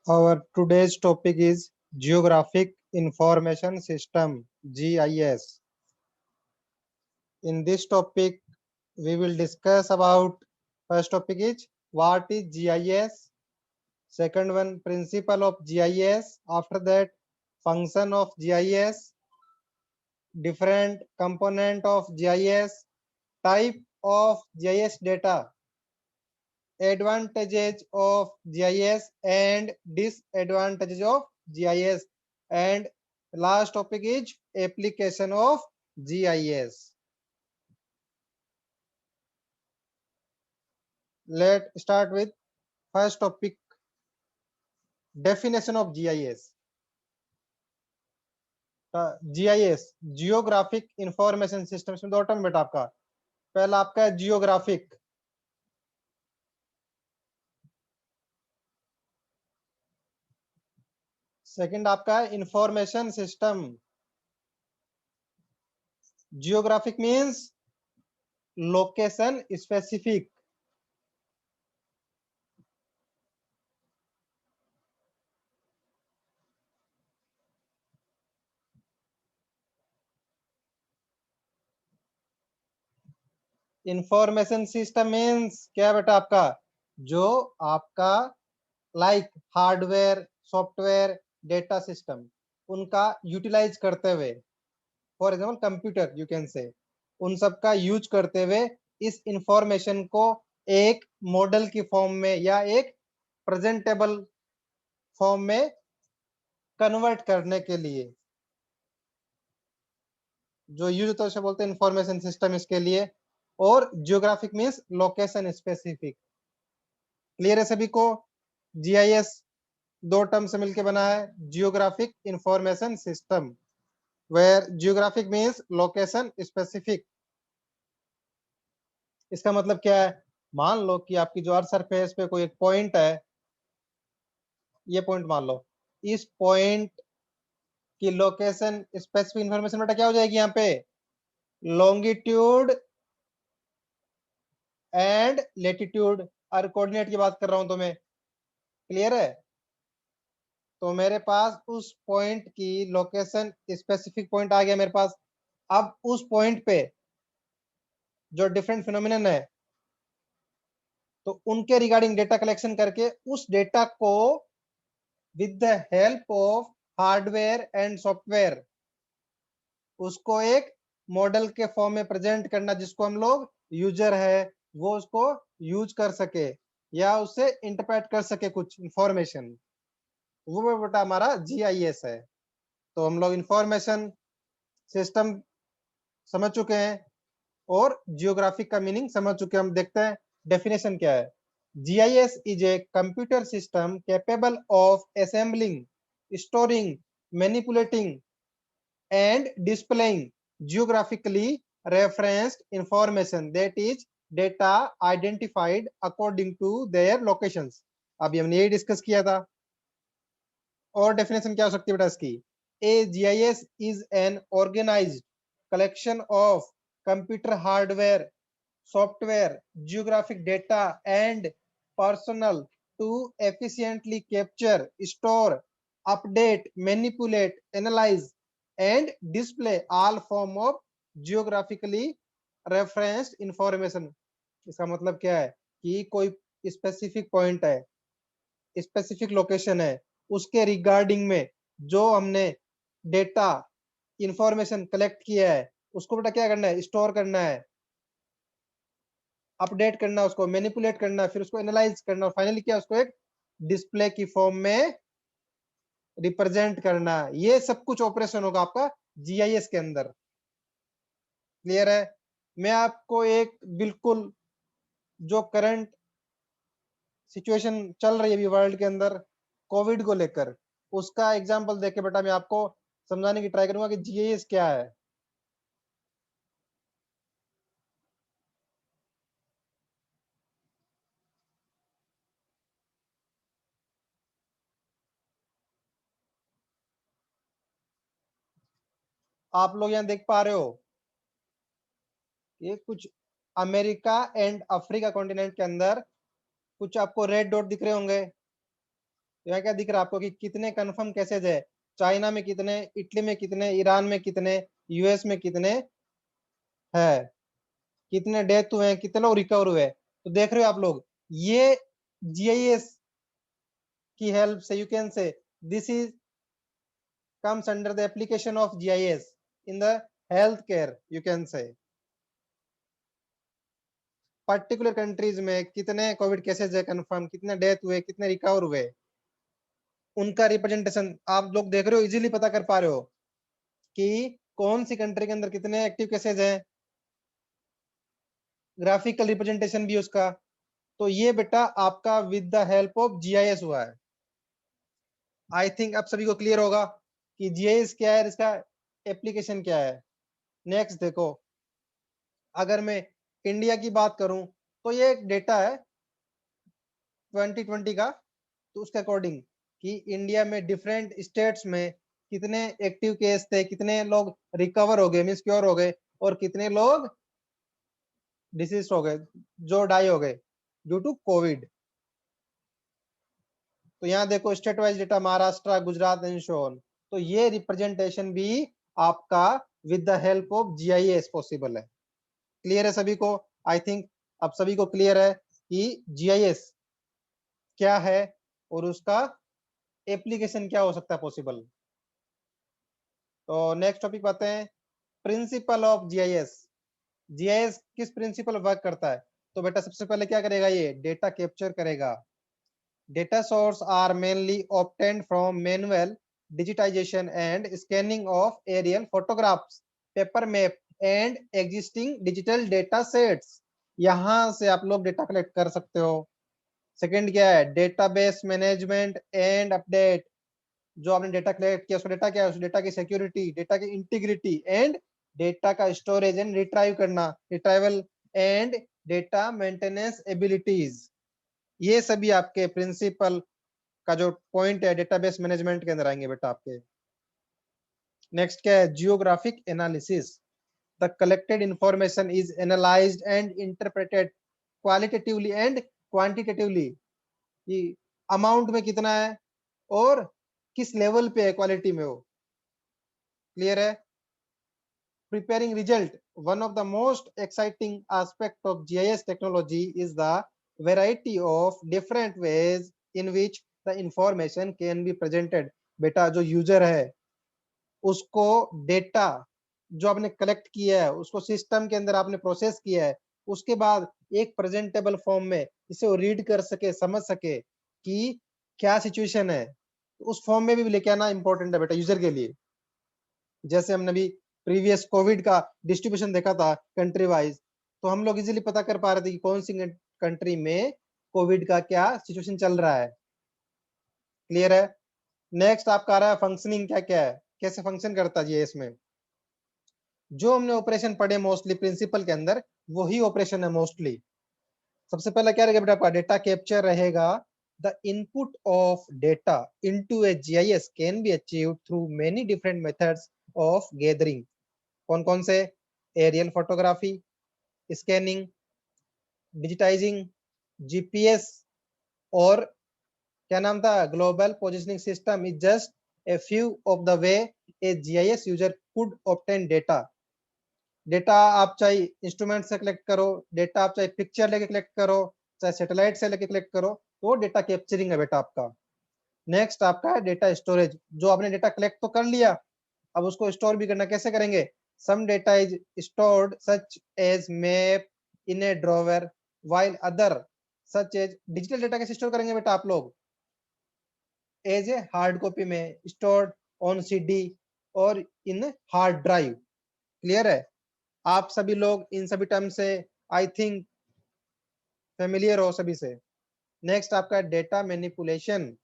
Our today's topic is Geographic Information System (GIS). In this topic, we will discuss about first topic is what is GIS. Second one, principle of GIS. After that, function of GIS, different component of GIS, type of GIS data, advantages of GIS and disadvantages of GIS, and last topic is application of GIS. Let's start with first topic, definition of GIS. GIS geographic information system, इसमें दो term बेटा आपका, पहला आपका है geographic, second आपका है information system. Geographic means location specific, information system means क्या बेटा आपका, जो आपका like hardware software data system उनका यूटिलाइज करते हुए, for example computer you can से, उन सब का यूज करते हुए इस इंफॉर्मेशन को एक मॉडल की फॉर्म में या एक प्रेजेंटेबल फॉर्म में कन्वर्ट करने के लिए जो यूज होता है उसे बोलते हैं इंफॉर्मेशन सिस्टम इसके लिए। और geographic means location specific. Clear है सभी को? जीआईएस दो टर्म से मिलकर बना है, geographic information system, where geographic means location specific. इसका मतलब क्या है, मान लो कि आपकी जो अर्थ सरफेस पे कोई एक पॉइंट है, ये पॉइंट मान लो, इस पॉइंट की लोकेशन स्पेसिफिक इंफॉर्मेशन बेटा क्या हो जाएगी, यहाँ पे लॉन्गिट्यूड एंड लेटीट्यूड, और कोऑर्डिनेट की बात कर रहा हूं तो मैं, क्लियर है? तो मेरे पास उस पॉइंट की लोकेशन स्पेसिफिक पॉइंट आ गया मेरे पास। अब उस पॉइंट पे जो डिफरेंट फिनोमिनन है तो उनके रिगार्डिंग डेटा कलेक्शन करके उस डेटा को with the help of hardware and software उसको एक मॉडल के फॉर्म में प्रेजेंट करना, जिसको हम लोग यूजर है वो उसको यूज कर सके या उससे इंटरप्रेट कर सके कुछ इंफॉर्मेशन, वो बेटा हमारा जीआईएस है। तो हम लोग इंफॉर्मेशन सिस्टम समझ चुके हैं और जियोग्राफिक का मीनिंग समझ चुके हैं। हम देखते हैं डेफिनेशन क्या है। GIS is a computer system capable of assembling, storing, manipulating and displaying geographically referenced information, that is data identified according to their locations। अभी हमने यही डिस्कस किया था। और डेफिनेशन क्या हो सकती है बेटा इसकी, a GIS is an organised collection of computer hardware software geographic data and personnel to efficiently capture, store, update, manipulate, analyze and display all form of geographically referenced information। इसका मतलब क्या है कि कोई स्पेसिफिक पॉइंट है, specific location है, उसके regarding में जो हमने डेटा इंफॉर्मेशन कलेक्ट किया है उसको बेटा क्या करना है, स्टोर करना है, अपडेट करना, उसको मैनिपुलेट करना, फिर उसको एनालाइज करना और फाइनली क्या उसको एक डिस्प्ले की फॉर्म में रिप्रेजेंट करना। ये सब कुछ ऑपरेशन होगा आपका जीआईएस के अंदर। क्लियर है? मैं आपको एक बिल्कुल जो करंट सिचुएशन चल रही है अभी वर्ल्ड के अंदर कोविड को लेकर, उसका एग्जांपल देके बेटा मैं आपको समझाने की ट्राई करूंगा कि जीआईएस क्या है। आप लोग यहाँ देख पा रहे हो ये कुछ अमेरिका एंड अफ्रीका कॉन्टिनेंट के अंदर कुछ आपको रेड डॉट दिख रहे होंगे, यहाँ क्या दिख रहा है आपको कि कितने कंफर्म केसेज है, चाइना में कितने, इटली में कितने, ईरान में कितने, यूएस में कितने है, कितने डेथ हुए हैं, कितने लोग रिकवर हुए हैं। तो देख रहे हो आप लोग, ये जीआईएस की हेल्प से यू कैन से this is comes under the application of GIS in the healthcare, you can say particular countries में कितने कोविड केसेज है कंफर्म, कितने डेथ हुए, कितने रिकवर हुए, उनका रिप्रेजेंटेशन आप लोग देख रहे हो, इजीली पता कर पा रहे हो कि कौन सी कंट्री के अंदर कितने एक्टिव केसेज हैं, ग्राफिकल रिप्रेजेंटेशन भी उसका। तो ये बेटा आपका with the help of GIS हुआ है। आई थिंक अब सभी को क्लियर होगा कि जीआईएस क्या है, इसका एप्लीकेशन क्या है। नेक्स्ट देखो, अगर मैं इंडिया की बात करूं तो ये एक डेटा है 2020 का, तो उसके अकॉर्डिंग कि इंडिया में डिफरेंट स्टेट्स में कितने एक्टिव केस थे, कितने लोग रिकवर हो गए मींस क्योर हो गए, और कितने लोग डिसीज हो गए, जो डाई हो गए ड्यू टू कोविड। तो यहाँ देखो state wise data Maharashtra, Gujarat and so on. तो ये रिप्रेजेंटेशन भी आपका with the help of GIS possible है। क्लियर है सभी को? आई थिंक अब सभी को क्लियर है कि जीआईएस क्या है और उसका एप्लीकेशन क्या हो सकता है पॉसिबल। तो नेक्स्ट टॉपिक बातें हैं, प्रिंसिपल ऑफ जीआईएस। जीआईएस किस प्रिंसिपल वर्क करता है? तो बेटा सबसे पहले क्या करेगा, ये डेटा कैप्चर करेगा। Data source are mainly obtained from manual digitization and scanning of aerial photographs, paper map and existing digital data sets. यहां से आप लोग डेटा कलेक्ट कर सकते हो। सेकंड क्या है, डेटाबेस मैनेजमेंट एंड अपडेट। जो आपने डेटा कलेक्ट किया उसका डेटा क्या है, उस डेटा की सिक्योरिटी, डेटा की इंटीग्रिटी एंड डेटा का स्टोरेज एंड रिट्राइव करना, retrieval and data maintenance abilities. ये सभी आपके प्रिंसिपल का जो पॉइंट है डेटाबेस मैनेजमेंट के अंदर आएंगे बेटा आपके। नेक्स्ट क्या है, geographic analysis. The collected information is analysed and interpreted qualitatively and quantitatively. Amount में कितना है और किस लेवल पे है क्वालिटी में वो। क्लियर है? Preparing result. One of the most exciting aspect of GIS technology is the variety of different ways in which the information can be presented. बेटा जो यूजर है उसको डेटा जो आपने कलेक्ट किया है उसको सिस्टम के अंदर आपने प्रोसेस किया है, उसके बाद एक प्रेजेंटेबल फॉर्म में इसे वो रीड कर सके, समझ सके कि क्या सिचुएशन है, उस फॉर्म में भी लेके आना इंपॉर्टेंट है बेटा यूजर के लिए। जैसे हमने अभी प्रीवियस कोविड का डिस्ट्रीब्यूशन देखा था कंट्री वाइज, तो हम लोग इजीली पता कर पा रहे थे कि कौन सी कंट्री में कोविड का क्या सिचुएशन चल रहा है। क्लियर है? नेक्स्ट आपका आ रहा है फंक्शनिंग, क्या क्या है, कैसे फंक्शन करता है ये इसमें। जो हमने ऑपरेशन पढ़े मोस्टली प्रिंसिपल के अंदर वही ऑपरेशन है मोस्टली। सबसे पहला क्या रहेगा बेटा आपका, डेटा कैप्चर रहेगा। The input of data into a GIS can be achieved through many different methods of gathering. कौन कौन से? Aerial photography, scanning, digitizing, GPS, और क्या नाम था, global positioning system is just a few of the ways a GIS user could obtain data. Data आप चाहे instrument से कलेक्ट करो, डेटा आप चाहे पिक्चर लेके कलेक्ट करो, चाहे सैटेलाइट से लेके कलेक्ट करो, तो डेटा कैप्चरिंग है बेटा आपका। नेक्स्ट आपका है डेटा स्टोरेज। जो आपने डेटा कलेक्ट तो कर लिया, अब उसको स्टोर भी करना, कैसे करेंगे? Some data is stored such as map in a drawer while other such as digital data कैसे स्टोर करेंगे बेटा आप लोग? एज ए हार्ड कॉपी में स्टोर्ड ऑन सीडी और इन हार्ड ड्राइव। क्लियर है? आप सभी लोग इन सभी टर्म से आई थिंक फेमिलियर हो सभी से। नेक्स्ट आपका data manipulation.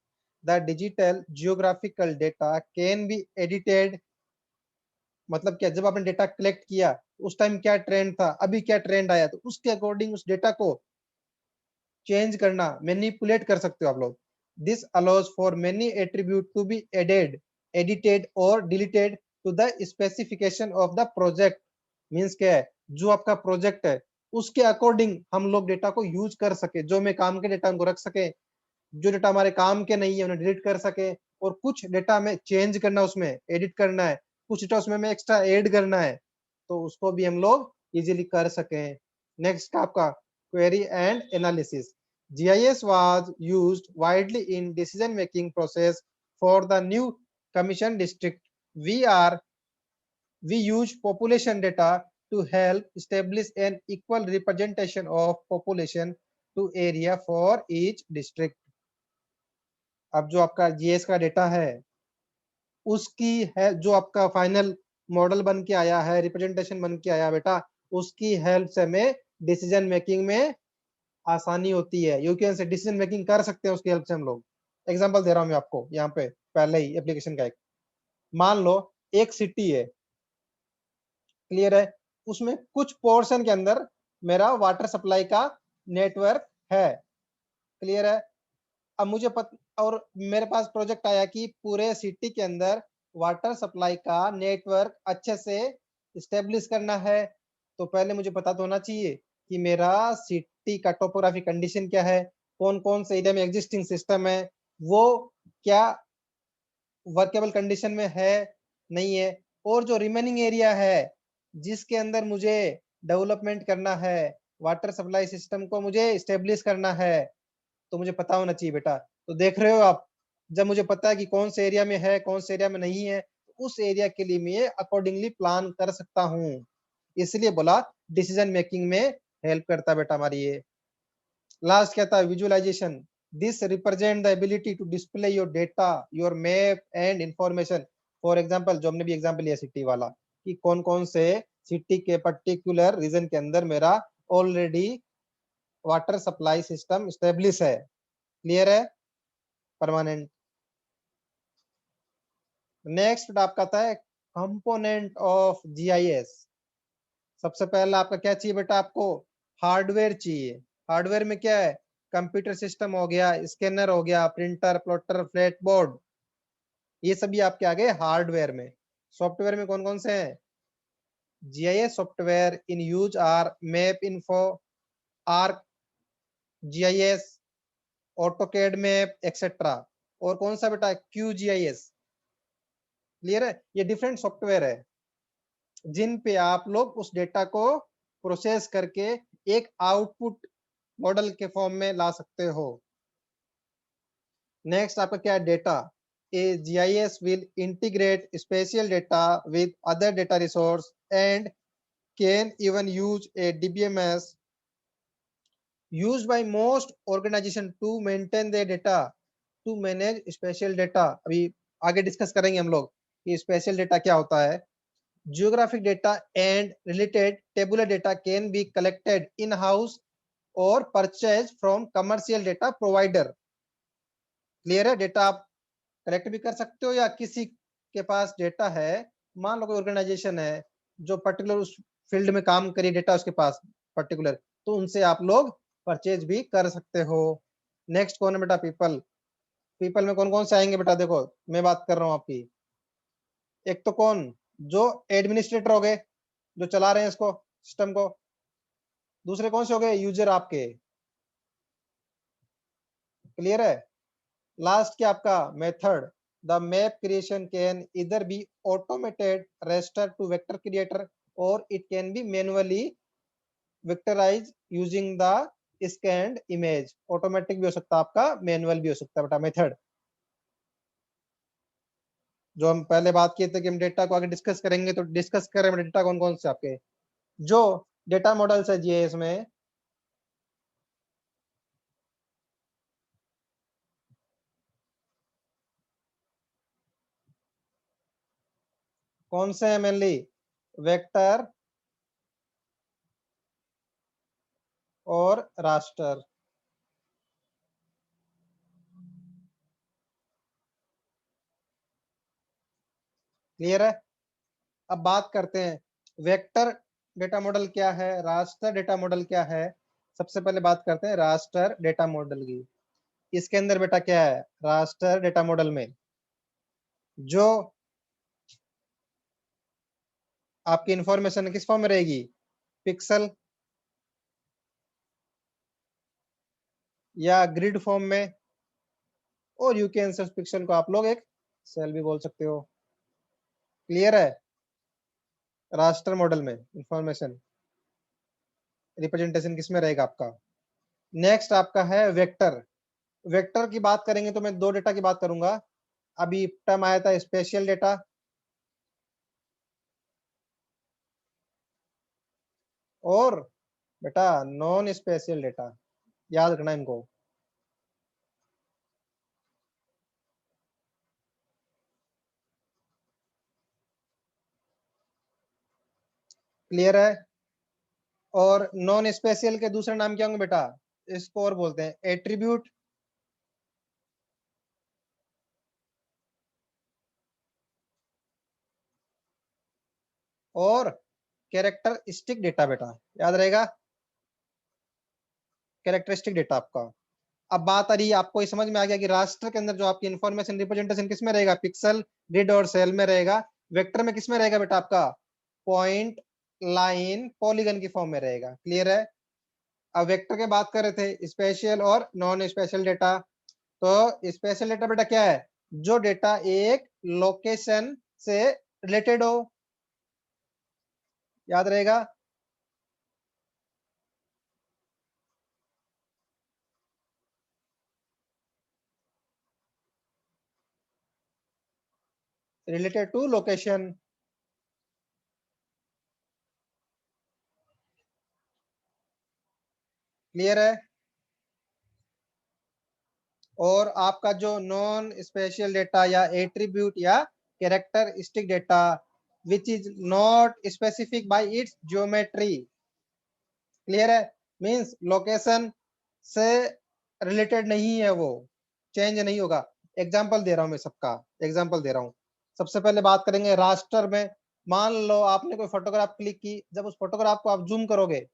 The digital geographical data can be edited. मतलब क्या, जब आपने डेटा कलेक्ट किया उस टाइम क्या ट्रेंड था, अभी क्या ट्रेंड आया, तो उसके अकॉर्डिंग उस डेटा को चेंज करना, मैनिपुलेट कर सकते हो आप लोग। This allows for many attribute to be added, edited और deleted to the specification of the project. Means क्या है, जो आपका प्रोजेक्ट है उसके अकॉर्डिंग हम लोग डेटा को यूज कर सके, जो मैं काम के डेटा को रख सके, जो डेटा हमारे काम के नहीं है उन्हें डिलीट कर सके, और कुछ डेटा में चेंज करना, उसमें एडिट करना है, कुछ डेटा उसमें हमें एक्स्ट्रा ऐड करना है, तो उसको भी हम लोग इजीली कर सकें। नेक्स्ट आपका query and analysis. GIS was used widely in decision making process for the new commission district. We use population data to help establish an equal representation of population to area for each district. अब जो आपका GIS का data है उसकी है, जो आपका final model बन के आया है, रिप्रेजेंटेशन बन के आया बेटा, उसकी हेल्प से हमें डिसीजन मेकिंग में आसानी होती है। यूकेएन से डिसीजन मेकिंग कर सकते हैं उसकी हेल्प से हम लोग। एग्जांपल दे रहा हूं मैं आपको यहाँ पे पहले ही एप्लीकेशन का एक। मान लो एक सिटी है, क्लियर है, उसमें कुछ पोर्शन के अंदर मेरा वाटर सप्लाई का नेटवर्क है, क्लियर है। अब मुझे और मेरे पास प्रोजेक्ट आया कि पूरे सिटी के अंदर वाटर सप्लाई का नेटवर्क अच्छे से स्टेब्लिश करना है, तो पहले मुझे पता तो होना चाहिए कि मेरा सिटी का टोपोग्राफिक कंडीशन क्या है, कौन कौन से एरिया में एग्जिस्टिंग सिस्टम है, वो क्या वर्केबल कंडीशन में है, नहीं है, और जो रिमेनिंग एरिया है जिसके अंदर मुझे डेवलपमेंट करना है, वाटर सप्लाई सिस्टम को मुझे स्टेब्लिश करना है, तो मुझे पता होना चाहिए बेटा। तो देख रहे हो आप, जब मुझे पता है कि कौन से एरिया में है, कौन से एरिया में नहीं है, उस एरिया के लिए मैं अकॉर्डिंगली प्लान कर सकता हूँ। इसलिए बोला डिसीजन मेकिंग में हेल्प करता बेटा हमारी ये। लास्ट क्या था, visualization. This represent the ability to display your data, your map and information. For example, जो हमने भी एग्जाम्पल लिया सिटी वाला, कि कौन कौन से सिटी के पर्टिकुलर रीजन के अंदर मेरा already water supply system establish है, क्लियर है, परमानेंट। नेक्स्ट आपका आता है कंपोनेंट ऑफ जीआईएस। सबसे पहला आपका क्या चाहिए बेटा, आपको हार्डवेयर चाहिए। हार्डवेयर में क्या है, कंप्यूटर सिस्टम हो गया, स्कैनर हो गया, प्रिंटर, प्लॉटर, फ्लैट बोर्ड, ये सभी आपके आगे हार्डवेयर में। सॉफ्टवेयर में कौन कौन से हैं, GIS software in use are MapInfo, ArcGIS, AutoCAD map etcetera. और कौन सा बेटा, QGIS, क्लियर है। ये डिफरेंट सॉफ्टवेयर है जिन पे आप लोग उस डेटा को प्रोसेस करके एक आउटपुट मॉडल के फॉर्म में ला सकते हो। नेक्स्ट आपका क्या है, data. A GIS will integrate spatial data with other data resource and can even use a DBMS used by most organization to maintain their data to manage spatial data। अभी आगे discuss करेंगे हम लोग कि special data क्या होता है। Geographic data and related tabular data can be collected in-house or purchased from commercial data provider। Clear है, डेटा आप कलेक्ट भी कर सकते हो, या किसी के पास डेटा है, मान लो कोई ऑर्गेनाइजेशन है जो पर्टिकुलर उस फील्ड में काम करी, डेटा उसके पास पर्टिकुलर, तो उनसे आप लोग परचेज भी कर सकते हो। नेक्स्ट कौन है बेटा, पीपल। पीपल में कौन कौन से आएंगे बेटा, देखो मैं बात कर रहा हूँ आपकी। एक तो कौन, जो एडमिनिस्ट्रेटर हो गए, जो चला रहे हैं इसको, सिस्टम को। दूसरे कौन से हो गए, यूजर आपके, क्लियर है। लास्ट क्या आपका, method. The map creation can इधर be automated raster to vector creator, और it can be manually vectorise using the scanned image. Automatic भी हो सकता है आपका, मैनुअल भी हो सकता है बेटा मेथड। जो हम पहले बात किए थे कि हम डेटा को आगे डिस्कस करेंगे, तो डिस्कस करें डेटा कौन कौन से आपके जो डेटा मॉडल्स है जीएस में। कौन से है मेनली, वेक्टर और रास्टर। क्लियर है। अब बात करते हैं वेक्टर डेटा मॉडल क्या है, रास्टर डेटा मॉडल क्या है। सबसे पहले बात करते हैं रास्टर डेटा मॉडल की। इसके अंदर बेटा क्या है, रास्टर डेटा मॉडल में जो आपकी इंफॉर्मेशन किस फॉर्म में रहेगी, पिक्सल या ग्रिड फॉर्म में, और यू कैन से उस पिक्सल को आप लोग एक सेल भी बोल सकते हो। क्लियर है? रास्टर मॉडल में इंफॉर्मेशन रिप्रेजेंटेशन किसमें रहेगा आपका। नेक्स्ट आपका है वेक्टर। वेक्टर की बात करेंगे तो मैं दो डेटा की बात करूंगा। अभी टर्म आया था स्पेशल डेटा और बेटा नॉन स्पेशल डेटा, याद रखना इनको। क्लियर है? और नॉन स्पेशल के दूसरे नाम क्या होंगे बेटा? इसको और बोलते हैं एट्रीब्यूट और कैरेक्टरिस्टिक डेटा बेटा, याद रहेगा। कैरेक्टरिस्टिक डेटा आपका। अब बात आ रही है, आपको ये समझ में आ गया कि रास्टर के अंदर जो आपकी इंफॉर्मेशन रिप्रेजेंटेशन किस में रहेगा? पिक्सल, ग्रिड और सेल में रहेगा। वेक्टर में किस में रहेगा बेटा आपका? पॉइंट, लाइन, पॉलीगन की फॉर्म में रहेगा। क्लियर है? अब वेक्टर के बात कर रहे थे स्पेशल और नॉन स्पेशल डेटा। तो स्पेशल डेटा बेटा क्या है? जो डेटा एक लोकेशन से रिलेटेड हो, याद रहेगा। Related to location. क्लियर है? और आपका जो नॉन स्पेशल डेटा या एट्रीब्यूट या characteristic data which is not specific bye it's geometry. Clear है? मींस लोकेशन से रिलेटेड नहीं है, वो चेंज नहीं होगा। एग्जांपल दे रहा हूं मैं सबका, एग्जांपल दे रहा हूं। सबसे पहले बात करेंगे रास्टर में। मान लो आपने कोई फोटोग्राफ क्लिक की, जब उस फोटोग्राफ को आप जूम करोगे,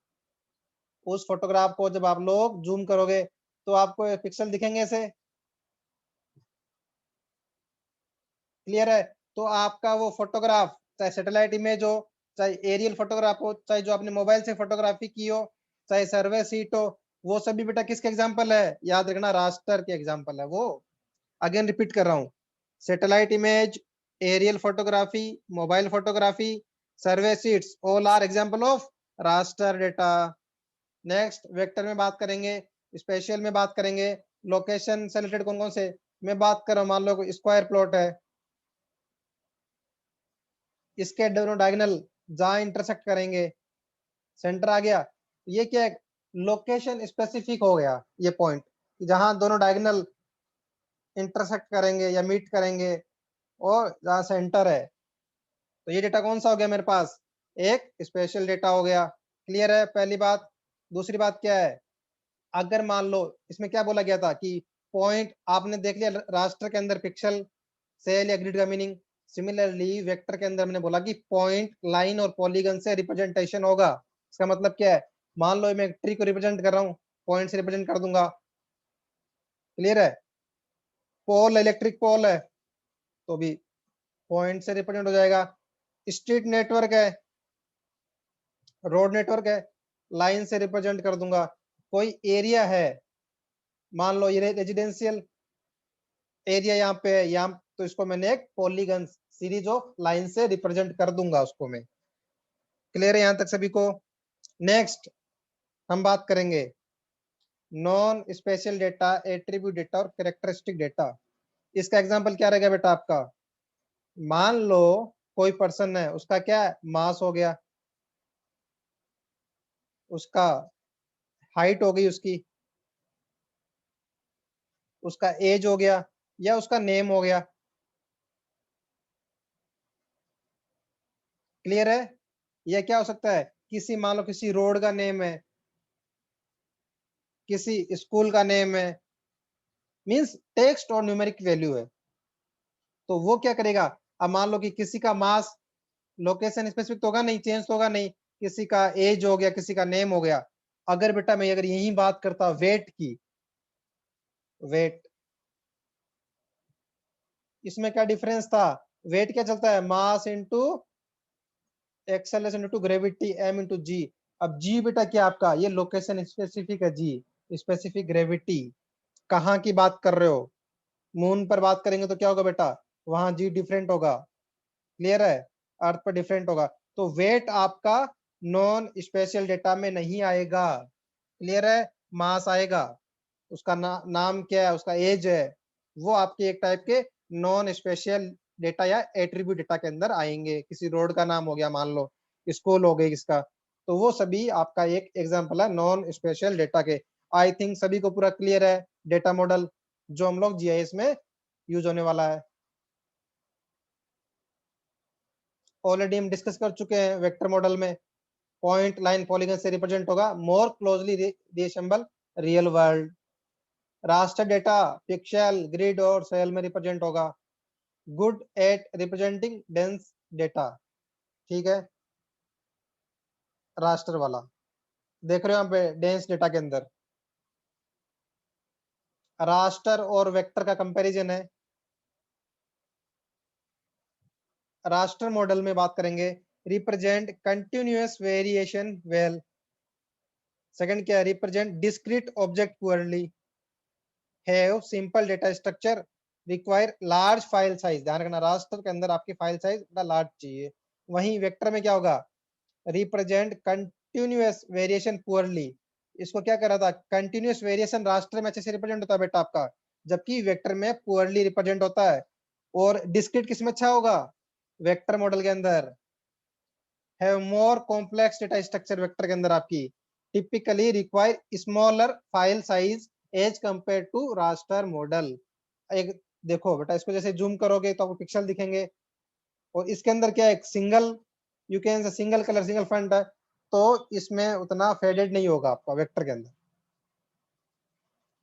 उस फोटोग्राफ को जब आप लोग जूम करोगे तो आपको पिक्सल दिखेंगे ऐसे। क्लियर है? तो आपका वो फोटोग्राफ चाहे सैटेलाइट इमेज हो, चाहे एरियल फोटोग्राफ हो, चाहे जो आपने मोबाइल से फोटोग्राफी की हो, चाहे सर्वे सीट हो, वो सभी बेटा किसके एग्जांपल है? याद रखना रास्टर के एग्जांपल है वो। अगेन रिपीट कर रहा हूं, satellite image, aerial photography, mobile photography, survey sheets all are example of raster data. Next vector में बात करेंगे, स्पेशल में बात करेंगे, लोकेशन से रिलेटेड कौन कौन से मैं बात कर रहा हूं। मान लो स्क्वायर प्लॉट है, इसके दोनों डायगोनल जहां इंटरसेक्ट करेंगे सेंटर आ गया, ये क्या है? लोकेशन स्पेसिफिक हो गया ये पॉइंट, जहां दोनों डायगोनल इंटरसेक्ट करेंगे या मीट करेंगे और जहां सेंटर है। तो ये डेटा कौन सा हो गया मेरे पास? एक स्पेशल डेटा हो गया। क्लियर है? पहली बात। दूसरी बात क्या है? अगर मान लो इसमें क्या बोला गया था कि पॉइंट आपने देख लिया रास्टर के अंदर पिक्सल, सेल या ग्रिड का मीनिंग। सिमिलरली वेक्टर के अंदर मैंने बोला कि पॉइंट, लाइन और पॉलीगन से रिप्रेजेंटेशन होगा। इसका मतलब क्या है? मान लो मैं एक ट्री को रिप्रेजेंट कर रहा हूँ, पॉइंट से रिप्रेजेंट कर दूंगा। क्लियर है? पोल, इलेक्ट्रिक पोल है तो भी पॉइंट से रिप्रेजेंट हो जाएगा। स्ट्रीट नेटवर्क है, रोड नेटवर्क है, लाइन से रिप्रेजेंट कर दूंगा। कोई एरिया है, मान लो ये रेजिडेंशियल एरिया यहाँ पे है, यहाँ तो इसको मैंने एक पॉलीगन सीरीज ऑफ लाइन से रिप्रेजेंट कर दूंगा उसको मैं। क्लियर है यहां तक सभी को? नेक्स्ट हम बात करेंगे non special data, attribute data और कैरेक्टरिस्टिक डेटा। इसका एग्जांपल क्या रहेगा बेटा आपका? मान लो कोई पर्सन है, उसका क्या है? मास हो गया, उसका हाइट हो गई, उसका एज हो गया या उसका नेम हो गया। क्लियर है? यह क्या हो सकता है? किसी मान लो किसी रोड का नेम है, किसी स्कूल का नेम है, मींस टेक्स्ट और न्यूमेरिक वैल्यू है। तो वो क्या करेगा? अब मान लो कि किसी का मास, लोकेशन स्पेसिफिक तो होगा नहीं, चेंज तो होगा नहीं, किसी का एज हो गया, किसी का नेम हो गया। अगर बेटा मैं अगर यही बात करता वेट की, वेट, इसमें क्या डिफरेंस था? वेट क्या चलता है? Mass into acceleration into gravity, m into g. अब जी बेटा क्या आपका? ये लोकेशन स्पेसिफिक है जी, स्पेसिफिक ग्रेविटी। कहाँ की बात कर रहे हो? मून पर बात करेंगे तो क्या होगा बेटा, वहां जी डिफरेंट होगा, क्लियर है, अर्थ पर डिफरेंट होगा। तो वेट आपका नॉन स्पेशल डेटा में नहीं आएगा, क्लियर है, मास आएगा, उसका नाम क्या है, उसका एज है, वो आपके एक टाइप के नॉन स्पेशल डेटा या एट्रीब्यूट डेटा के अंदर आएंगे। किसी रोड का नाम हो गया, मान लो स्कूल हो गई किसका, तो वो सभी आपका एक एग्जांपल है नॉन स्पेशल डेटा के। आई थिंक सभी को पूरा क्लियर है डेटा मॉडल जो हम लोग जीआईएस में यूज होने वाला है। ऑलरेडी हम डिस्कस कर चुके हैं वेक्टर मॉडल में पॉइंट लाइन पॉलीगन से रिप्रेजेंट होगा, more closely resemble real world. Raster data pixel grid और सेल में रिप्रेजेंट होगा, good at representing dense data, ठीक है, रास्टर वाला देख रहे हो यहाँ पे डेंस डेटा के अंदर रास्टर और वेक्टर का कंपैरिजन है। रास्टर मॉडल में बात करेंगे, represent continuous variation well. Second क्या है, represent discrete object poorly, have simple data structure, require large file size. ध्यान रखना रास्टर के अंदर आपकी फाइल साइज बड़ा लार्ज चाहिए। वहीं वेक्टर में क्या होगा, रिप्रेजेंट कंटिन्यूअस वेरिएशन पुअरली, इसको क्या कर रहा था, कंटिन्यूअस वेरिएशन रास्टर में अच्छे से रिप्रेजेंट होता है बेटा आपका, जबकि वेक्टर में पुअरली रिप्रेजेंट होता है। और डिस्क्रीट किसमें अच्छा होगा, वेक्टर मॉडल के अंदर। Have more complex data structure vector के अंदर आपकी typically require smaller file size as compare to raster model. एक देखो बेटा, इसको जैसे जूम करोगे तो आपको पिक्सल दिखेंगे, और इसके अंदर क्या है, सिंगल यू कैन से सिंगल कलर सिंगल फॉन्ट है, तो इसमें उतना फेडेड नहीं होगा आपका वेक्टर के अंदर।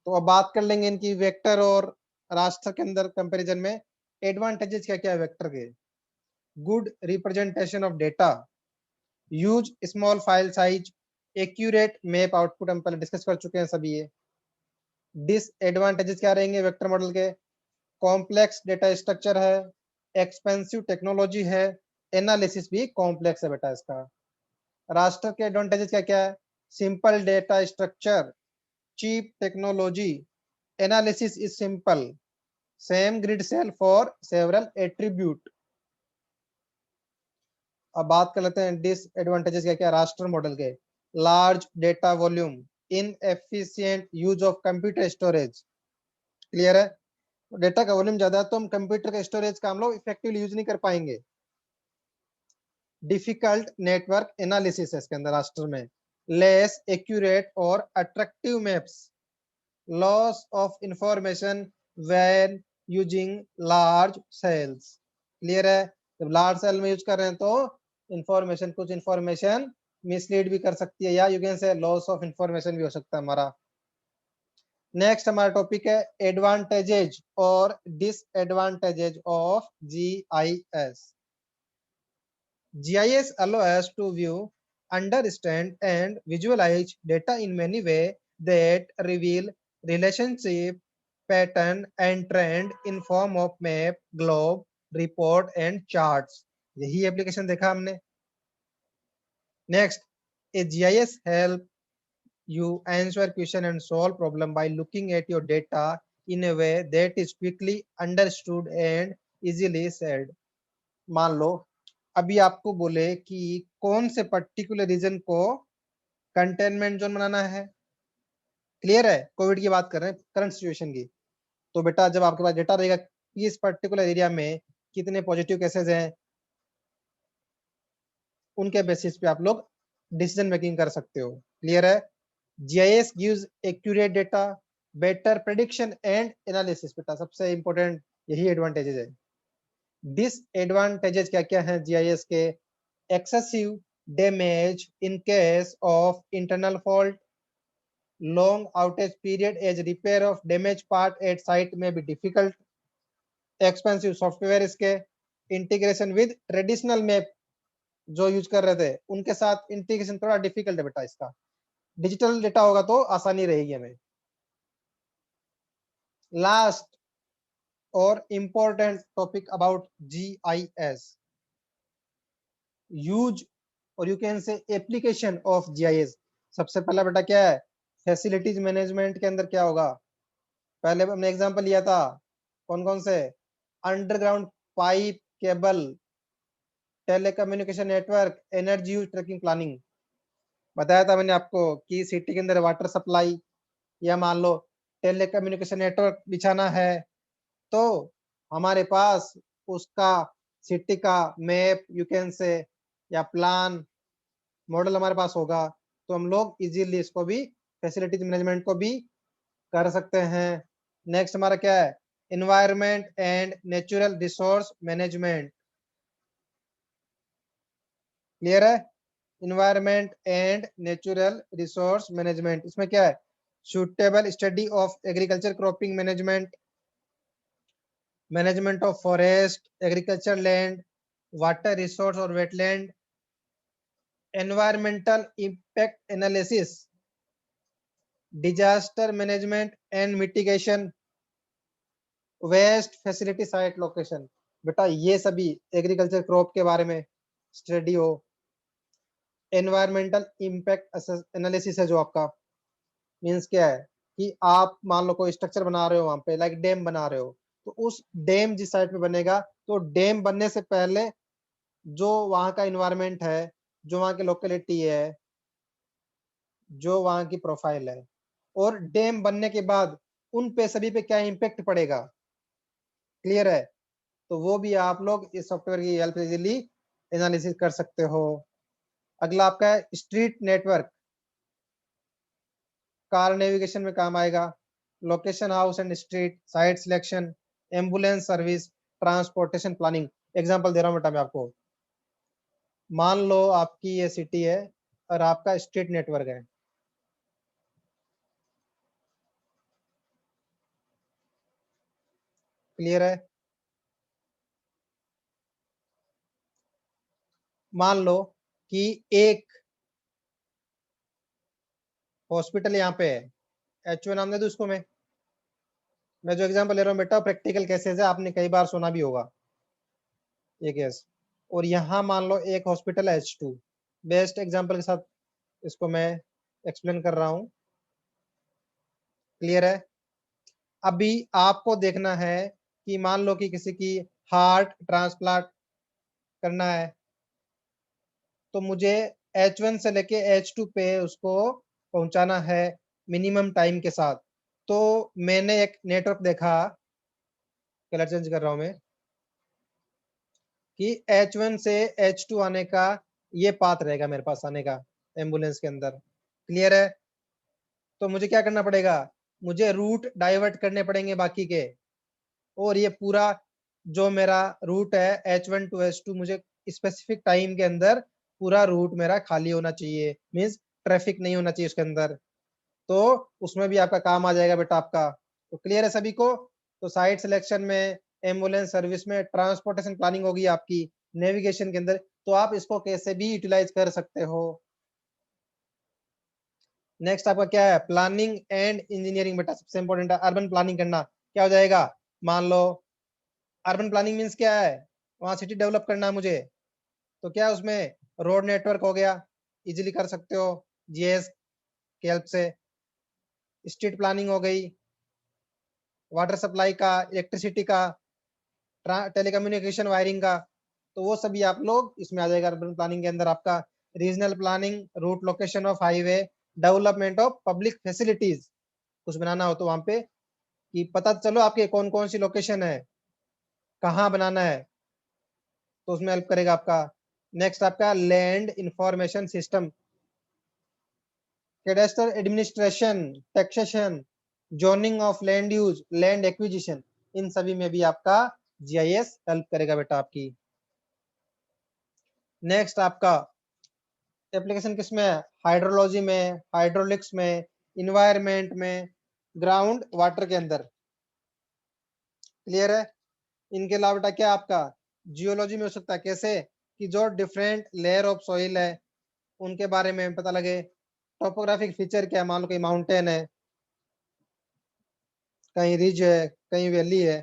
तो अब बात कर लेंगे इनकी वेक्टर और रास्टर के अंदर कंपैरिजन में एडवांटेजेस क्या क्या है वेक्टर के। Good representation of data, use small file size, accurate map output, हम पहले डिस्कस कर चुके हैं सभी ये। डिसएडवांटेजेस क्या रहेंगे वेक्टर मॉडल के, कॉम्प्लेक्स डेटा स्ट्रक्चर है, एक्सपेंसिव टेक्नोलॉजी है, एनालिसिस भी कॉम्प्लेक्स है बेटा इसका। रास्टर के एडवांटेजेस क्या क्या है, simple data structure, cheap technology, analysis is simple, same grid cell for several attribute. अब बात कर लेते हैं डिसएडवांटेजेस क्या क्या रास्टर मॉडल के, large data volume, inefficient use of computer storage, clear है, डेटा का वॉल्यूम ज्यादा है तो हम कंप्यूटर का स्टोरेज का हम लोग इफेक्टिवली यूज नहीं कर पाएंगे। डिफिकल्ट नेटवर्क एनालिसिस है इसके अंदर रास्टर में, लेस एक्यूरेट और attractive maps, loss of information when using large cells, clear है, जब लार्ज सेल में यूज कर रहे हैं तो इंफॉर्मेशन कुछ इंफॉर्मेशन मिसलीड भी कर सकती है, या यू कैन से लॉस ऑफ इंफॉर्मेशन भी हो सकता है हमारा। नेक्स्ट हमारा टॉपिक है एडवांटेजेज और disadvantages of GIS. GIS allows us to view, understand, and visualize data in many ways that reveal relationship, pattern, and trend in form of map, globe, report, and charts. यही application देखा हमने। Next, a GIS help you answer question and solve problem by looking at your data in a way that is quickly understood and easily said. मान लो अभी आपको बोले कि कौन से पर्टिकुलर रीजन को कंटेनमेंट जोन बनाना है, क्लियर है, कोविड की बात कर रहे हैं करंट सिचुएशन की। तो बेटा जब आपके पास डेटा रहेगा कि इस पर्टिकुलर एरिया में कितने पॉजिटिव केसेस हैं, उनके बेसिस पे आप लोग डिसीजन मेकिंग कर सकते हो, क्लियर है। GIS gives accurate data, better prediction and analysis, बेटा सबसे इंपॉर्टेंट यही एडवांटेजेस है। डिसएडवांटेजेस क्या क्या है जीआईएस के, excessive damage in case of internal fault, long outage period as repair of damaged part at site may be difficult, expensive software इसके, integration with traditional map जो यूज कर रहे थे उनके साथ इंटीग्रेशन थोड़ा डिफिकल्ट है बेटा इसका, डिजिटल डेटा होगा तो आसानी रहेगी हमें। लास्ट और important topic about GIS, use और you can say application of GIS. सबसे पहला बेटा क्या है, फैसिलिटीज मैनेजमेंट के अंदर क्या होगा, पहले हमने एग्जांपल लिया था कौन कौन से? Underground pipe, cable, telecommunication network, energy use tracking planning. बताया था मैंने आपको कि सिटी के अंदर वाटर सप्लाई या मान लो टेलीकम्युनिकेशन नेटवर्क बिछाना है, तो हमारे पास उसका सिटी का मैप यू कैन से या प्लान मॉडल हमारे पास होगा, तो हम लोग इजीली इसको भी फैसिलिटीज मैनेजमेंट को भी कर सकते हैं। नेक्स्ट हमारा क्या है? Environment and natural resource management. Clear है? Environment and natural resource management, इसमें क्या है? Suitable study of agriculture cropping management, management of forest, agriculture land, water resource और wetland, environmental impact analysis, disaster management and mitigation, waste facility site location. बेटा ये सभी agriculture crop के बारे में स्टडी हो। एनवायरमेंटल इम्पैक्ट एनालिसिस है जो आपका मीन्स क्या है कि आप मान लो कोई स्ट्रक्चर बना रहे हो वहां पे, लाइक डैम बना रहे हो, तो उस डैम जिस साइड पे बनेगा, तो डैम बनने से पहले जो वहां का इन्वायरमेंट है, जो वहां की लोकेलिटी है, जो वहां की प्रोफाइल है, और डैम बनने के बाद उन पे सभी पे क्या इम्पेक्ट पड़ेगा। क्लियर है? तो वो भी आप लोग इस सॉफ्टवेयर की हेल्प से इजीली एनालिसिस कर सकते हो। अगला आपका है स्ट्रीट नेटवर्क, कार नेविगेशन में काम आएगा। Location house and street, site selection, ambulance service, transportation planning. Example दे रहा हूं बेटा मैं आपको। मान लो आपकी ये सिटी है और आपका स्ट्रीट नेटवर्क है। क्लियर है? मान लो कि एक हॉस्पिटल यहाँ पे है, एचओ नाम दे दूं उसको मैं जो एग्जांपल ले रहा हूँ बेटा प्रैक्टिकल केसेस है, आपने कई बार सुना भी होगा ये केस। और यहाँ मान लो एक हॉस्पिटल है H2, बेस्ट एग्जांपल के साथ इसको मैं एक्सप्लेन कर रहा हूँ। क्लियर है? अभी आपको देखना है कि मान लो कि किसी की हार्ट ट्रांसप्लांट करना है, तो मुझे H1 से लेके H2 पे उसको पहुंचाना है मिनिमम टाइम के साथ। तो मैंने एक नेटवर्क देखा, कलर चेंज कर रहा हूं मैं, कि H1 से H2 आने का ये पाथ रहेगा मेरे पास आने का एम्बुलेंस के अंदर। क्लियर है? तो मुझे क्या करना पड़ेगा? मुझे रूट डाइवर्ट करने पड़ेंगे बाकी के, और ये पूरा जो मेरा रूट है H1 टू H2, मुझे स्पेसिफिक टाइम के अंदर पूरा रूट मेरा खाली होना चाहिए, मीन्स ट्रैफिक नहीं होना चाहिए उसके अंदर। तो उसमें भी आपका काम आ जाएगा बेटा आपका। तो क्लियर है सभी को? तो साइट सिलेक्शन में, एम्बुलेंस सर्विस में, ट्रांसपोर्टेशन प्लानिंग होगी आपकी नेविगेशन के अंदर, तो आप इसको कैसे भी यूटिलाइज कर सकते हो। नेक्स्ट आपका क्या है? प्लानिंग एंड इंजीनियरिंग बेटा सबसे इंपॉर्टेंट है। अर्बन प्लानिंग करना क्या हो जाएगा? मान लो अर्बन प्लानिंग मीन्स क्या है? वहां सिटी डेवलप करना है मुझे, तो क्या है उसमें? रोड नेटवर्क हो गया, इजीली कर सकते हो जीएस की हेल्प से। स्ट्रीट प्लानिंग हो गई, वाटर सप्लाई का, इलेक्ट्रिसिटी का, टेलीकम्युनिकेशन वायरिंग का, तो वो सभी आप लोग इसमें आ जाएगा अर्बन प्लानिंग के अंदर आपका। Regional planning, route location of highway, development of public facilities, कुछ बनाना हो तो वहां पे कि पता चलो आपके कौन कौन सी लोकेशन है, कहाँ बनाना है, तो उसमें हेल्प करेगा आपका। नेक्स्ट आपका land information system, cadastral administration, taxation, zoning of land use, land acquisition, इन सभी में भी आपका जीआईएस हेल्प करेगा बेटा आपकी। नेक्स्ट आपका एप्लीकेशन किसमें है? हाइड्रोलॉजी में, हाइड्रोलिक्स में, इन्वायरमेंट में, ग्राउंड वाटर के अंदर। क्लियर है? इनके अलावा बेटा क्या आपका जियोलॉजी में हो सकता है, कैसे कि जो डिफरेंट लेयर ऑफ सॉइल है उनके बारे में पता लगे। टोपोग्राफिक फीचर क्या है? मान लो कहीं माउंटेन है, कहीं रिज है, कहीं वैली है,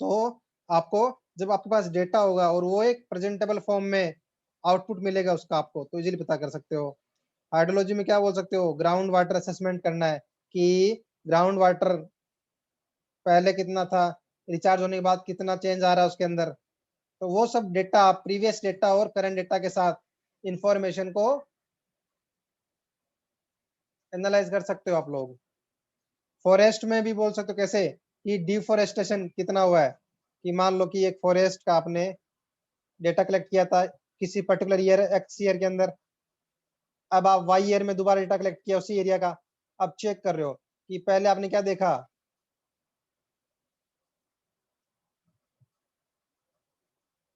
तो आपको जब आपके पास डेटा होगा और वो एक प्रेजेंटेबल फॉर्म में आउटपुट मिलेगा उसका, आपको तो इजीली पता कर सकते हो। हाइड्रोलॉजी में क्या बोल सकते हो? ग्राउंड वाटर असेसमेंट करना है कि ग्राउंड वाटर पहले कितना था, रिचार्ज होने के बाद कितना चेंज आ रहा है उसके अंदर। तो वो सब डेटा आप प्रीवियस डेटा और करंट डेटा के साथ इंफॉर्मेशन को एनालाइज कर सकते हो आप लोग। फॉरेस्ट में भी बोल सकते हो कैसे, कि डिफॉरेस्टेशन कितना हुआ है, कि मान लो कि एक फॉरेस्ट का आपने डेटा कलेक्ट किया था किसी पर्टिकुलर ईयर एक्स ईयर के अंदर, अब आप वाई ईयर में दोबारा डेटा कलेक्ट किया उसी एरिया का, अब चेक कर रहे हो कि पहले आपने क्या देखा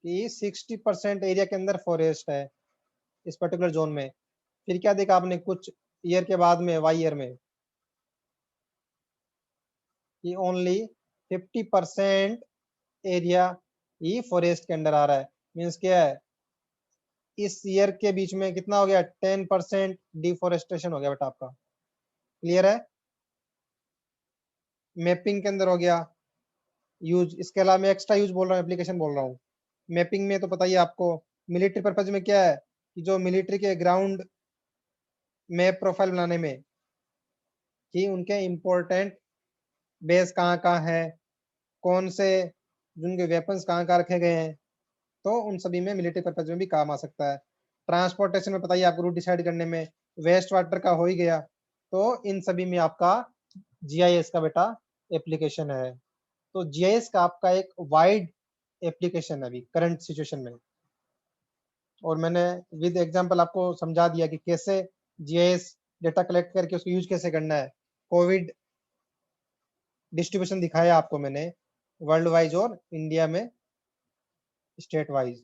कि 60% एरिया के अंदर फॉरेस्ट है इस पर्टिकुलर जोन में। फिर क्या देखा आपने कुछ ईयर के बाद में वाई ईयर में कि ओनली 50% एरिया ही फॉरेस्ट के अंडर आ रहा है। मीन्स क्या है, इस ईयर के बीच में कितना हो गया, 10% डिफोरेस्टेशन हो गया बेटा आपका। क्लियर है? मैपिंग के अंदर हो गया यूज, इसके अलावा मैं एक्स्ट्रा यूज बोल रहा हूँ, एप्लीकेशन बोल रहा हूँ। मैपिंग में तो पता ही है आपको, मिलिट्री पर्पज में क्या है कि जो मिलिट्री के ग्राउंड मैप प्रोफाइल बनाने में, कि उनके इम्पोर्टेंट बेस कहाँ कहाँ है, कौन से उनके वेपन्स कहाँ कहाँ रखे गए हैं, तो उन सभी में मिलिट्री पर्पज में भी काम आ सकता है। ट्रांसपोर्टेशन में पता ही आपको रूट डिसाइड करने में, वेस्ट वाटर का हो ही गया, तो इन सभी में आपका जीआईएस का बेटा एप्लीकेशन है। तो जीआईएस का आपका एक वाइड एप्लीकेशन है अभी करंट सिचुएशन में। और मैंने विद एग्जांपल आपको समझा दिया कि कैसे जीआईएस डेटा कलेक्ट करके उसको यूज कैसे करना है। कोविड डिस्ट्रीब्यूशन दिखाया आपको मैंने, वर्ल्ड वाइज और इंडिया में स्टेट वाइज।